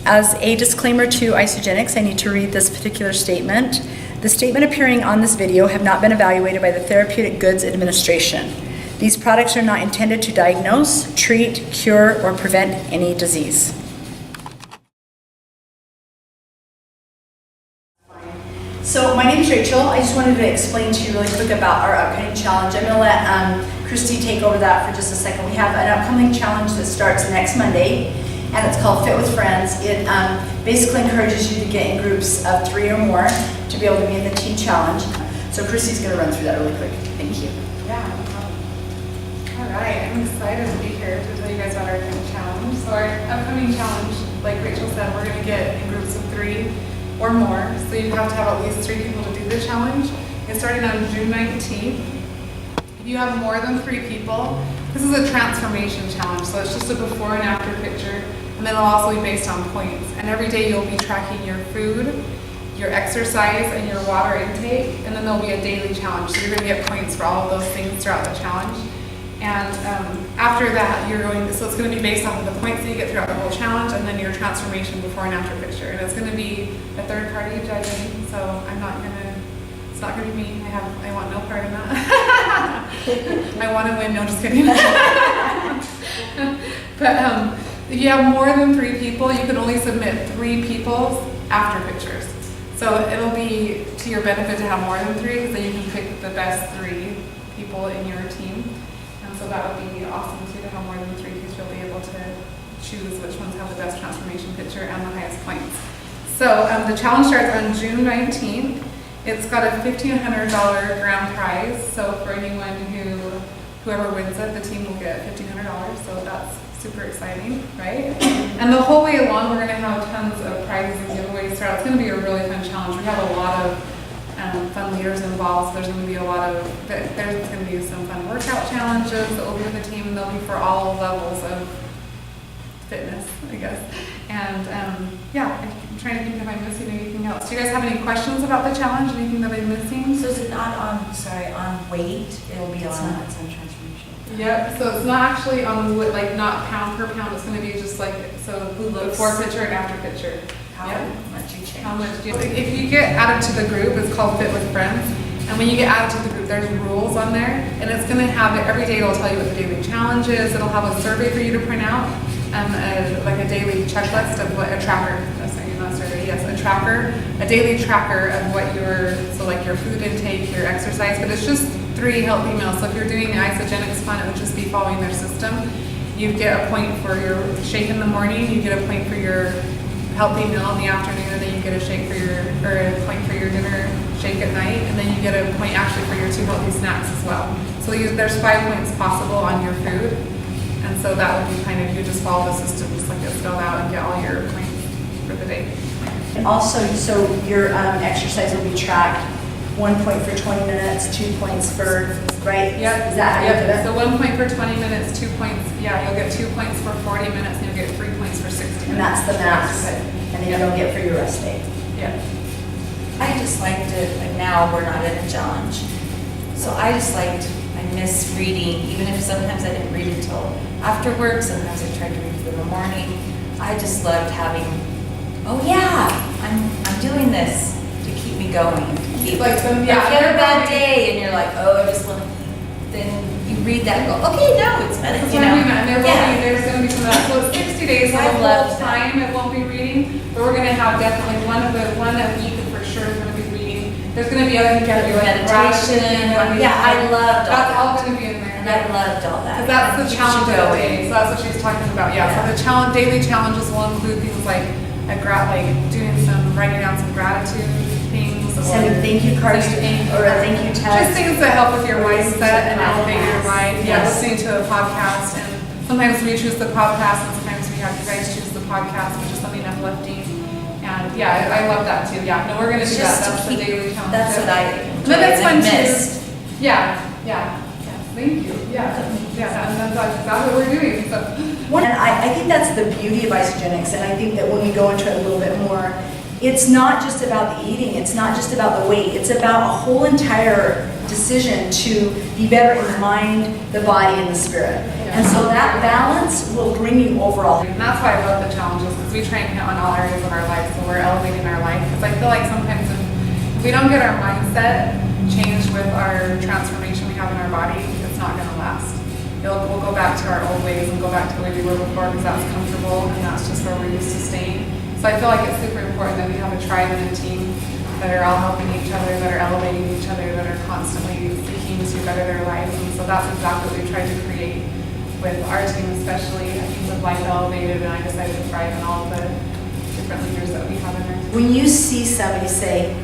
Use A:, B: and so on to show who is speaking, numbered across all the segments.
A: As a disclaimer to Isagenix, I need to read this particular statement. The statement appearing on this video have not been evaluated by the Therapeutic Goods Administration. These products are not intended to diagnose, treat, cure, or prevent any disease. So my name is Rachel. I just wanted to explain to you really quick about our upcoming challenge. I'm going to let Christy take over that for just a second. We have an upcoming challenge that starts next Monday, and it's called Fit with Friends. It basically encourages you to get in groups of 3 or more to be able to be in the team challenge. So Christy's going to run through that really quick. Thank you.
B: Yeah, no problem. All right, I'm excited to be here to tell you guys about our challenge. So our upcoming challenge, like Rachel said, we're going to get in groups of 3 or more. So you have to have at least 3 people to do the challenge. It's starting on June 19th. If you have more than 3 people, this is a transformation challenge. So it's just a before and after picture. And then it'll also be based on points. And every day you'll be tracking your food, your exercise, and your water intake. And then there'll be a daily challenge. So you're going to get points for all of those things throughout the challenge. And after that, so it's going to be based off of the points that you get throughout the whole challenge, and then your transformation before and after picture. And it's going to be a third party judging, so it's not going to be me. I want no part in that. I want to win, no, just kidding. But if you have more than 3 people, you can only submit 3 people's after pictures. So it'll be to your benefit to have more than 3, because then you can pick the best 3 people in your team. So that would be awesome too, to have more than 3, because you'll be able to choose which ones have the best transformation picture and the highest points. So the challenge starts on June 19th. It's got a $1,500 grand prize. So for whoever wins it, the team will get $1,500. So that's super exciting, right? And the whole way along, we're going to have tons of prizes and giveaways throughout. It's going to be a really fun challenge. We have a lot of fun leaders involved. So there's going to be there's going to be some fun workout challenges that will be with the team, and they'll be for all levels of fitness, I guess. And yeah, I'm trying to think if I'm missing anything else. Do you guys have any questions about the challenge? Anything that I'm missing?
C: So is it not on weight? It'll be it's on transformation.
B: Yep. So it's not actually on not pound per pound. It's going to be just before picture and after picture.
C: How much you change?
B: How much do you, if you get added to the group, it's called Fit with Friends. And when you get added to the group, there's rules on there. And it's going to have every day it'll tell you what the daily challenge is. It'll have a survey for you to print out. A daily checklist of what a tracker, a daily tracker of what your food intake, your exercise, but it's just 3 healthy meals. So if you're doing the Isagenix one, it would just be following their system. You get a point for your shake in the morning, you get a point for your healthy meal in the afternoon, and then you get a point for your dinner shake at night, and then you get a point actually for your 2 healthy snacks as well. So there's 5 points possible on your food. And so that would be you just follow the system just like it's spelled out and get all your points for the day.
A: And also, so your exercise will be tracked. 1 point for 20 minutes, 2 points for, right?
B: Yep.
A: Is that how you do it?
B: So 1 point for 20 minutes, 2 points. Yeah, you'll get 2 points for 40 minutes, and you'll get 3 points for 60 minutes.
A: And that's the max. And then you don't get for your rest day.
B: Yeah.
C: I just liked it. Like now we're not in a challenge, so I miss reading. Even if sometimes I didn't read until after work, sometimes I tried to read in the morning. I just loved having, oh yeah, I'm doing this to keep me going. If you have a bad day and you're like, oh, I just want to eat, then you read that and go, okay, no, it's better.
B: There's going to be some of that. So it's 60 days of full time. It won't be reading, but we're going to have definitely one a week for sure is going to be reading. There's going to be other things
C: meditation. Yeah, I loved all
B: that's all going to be in there.
C: And I loved all that.
B: Because that's the challenge of the day. So that's what she's talking about. Yeah. So the daily challenges will include things like writing down some gratitude things.
A: Sending thank you cards or a thank you text.
B: Just things that help with your mindset and elevate your mind. Yeah, listening to a podcast, and sometimes we choose the podcast, and sometimes we have you guys choose the podcast, which is something uplifting. And yeah, I love that too. Yeah, no, we're going to do that. That's the daily challenge.
C: That's what I
B: that's fun
C: missed.
B: too. Yeah. Thank you. Yeah, and that's what we're doing. So.
A: And I think that's the beauty of Isagenix, and I think that when we go into it a little bit more, it's not just about the eating, it's not just about the weight, it's about a whole entire decision to be better in the mind, the body, and the spirit. And so that balance will bring you overall.
B: And that's why I love the challenges, because we try and hit on all areas of our life, so we're elevating our life. Because I feel like sometimes if we don't get our mindset changed with our transformation we have in our body, it's not going to last. We'll go back to our old ways and go back to the way we were before, because that's comfortable and that's just where we're used to staying. So I feel like it's super important that we have a tribe and a team that are all helping each other, that are elevating each other, that are constantly seeking to better their lives. And so that's exactly what we tried to create with our team, especially I think with Life Elevated, and I decided to thrive in all the different leaders that we have in our team.
A: When you see somebody say,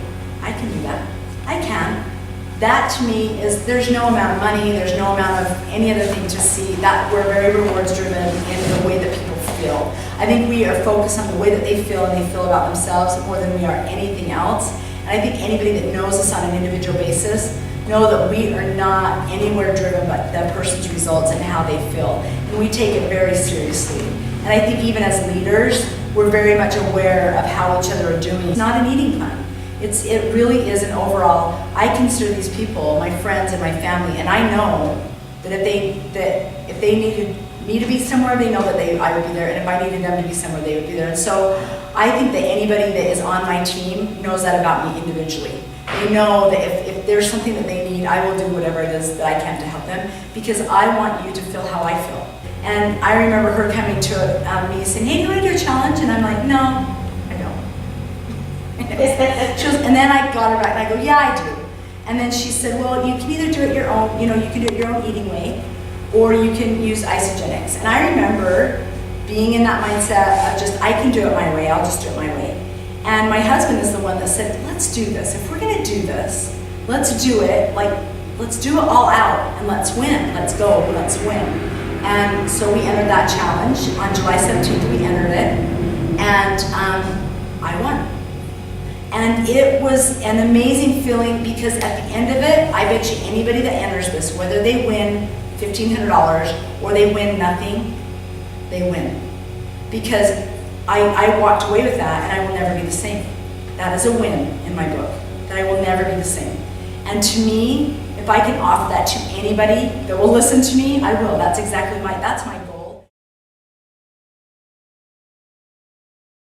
A: I can do that, I can, that to me is, there's no amount of money, there's no amount of any other thing to see, that we're very rewards driven in the way that people feel. I think we are focused on the way that they feel and they feel about themselves more than we are anything else. And I think anybody that knows us on an individual basis know that we are not anywhere driven by that person's results and how they feel. And we take it very seriously. And I think even as leaders, we're very much aware of how each other are doing. It's not an eating plan. It really is an overall, I consider these people my friends and my family, and I know that if they needed me to be somewhere, they know that I would be there, and if I needed them to be somewhere, they would be there. And so I think that anybody that is on my team knows that about me individually. They know that if there's something that they need, I will do whatever it is that I can to help them, because I want you to feel how I feel. And I remember her coming to me saying, hey, do you want to do a challenge? And I'm like, no, I don't. She goes, and then I got her back and I go, yeah, I do. And then she said, well, you can either do it your own, you can do it your own eating way, or you can use Isagenix. And I remember being in that mindset of just, I can do it my way, I'll just do it my way. And my husband is the one that said, let's do this. If we're gonna do this, let's do it, let's do it all out and let's win. Let's go, let's win. And so we entered that challenge. On July 17th, we entered it, and I won. And it was an amazing feeling, because at the end of it, I bet you anybody that enters this, whether they win $1,500 or they win nothing, they win. Because I walked away with that, and I will never be the same. That is a win in my book, that I will never be the same. And to me, if I can offer that to anybody that will listen to me, I will. That's exactly that's my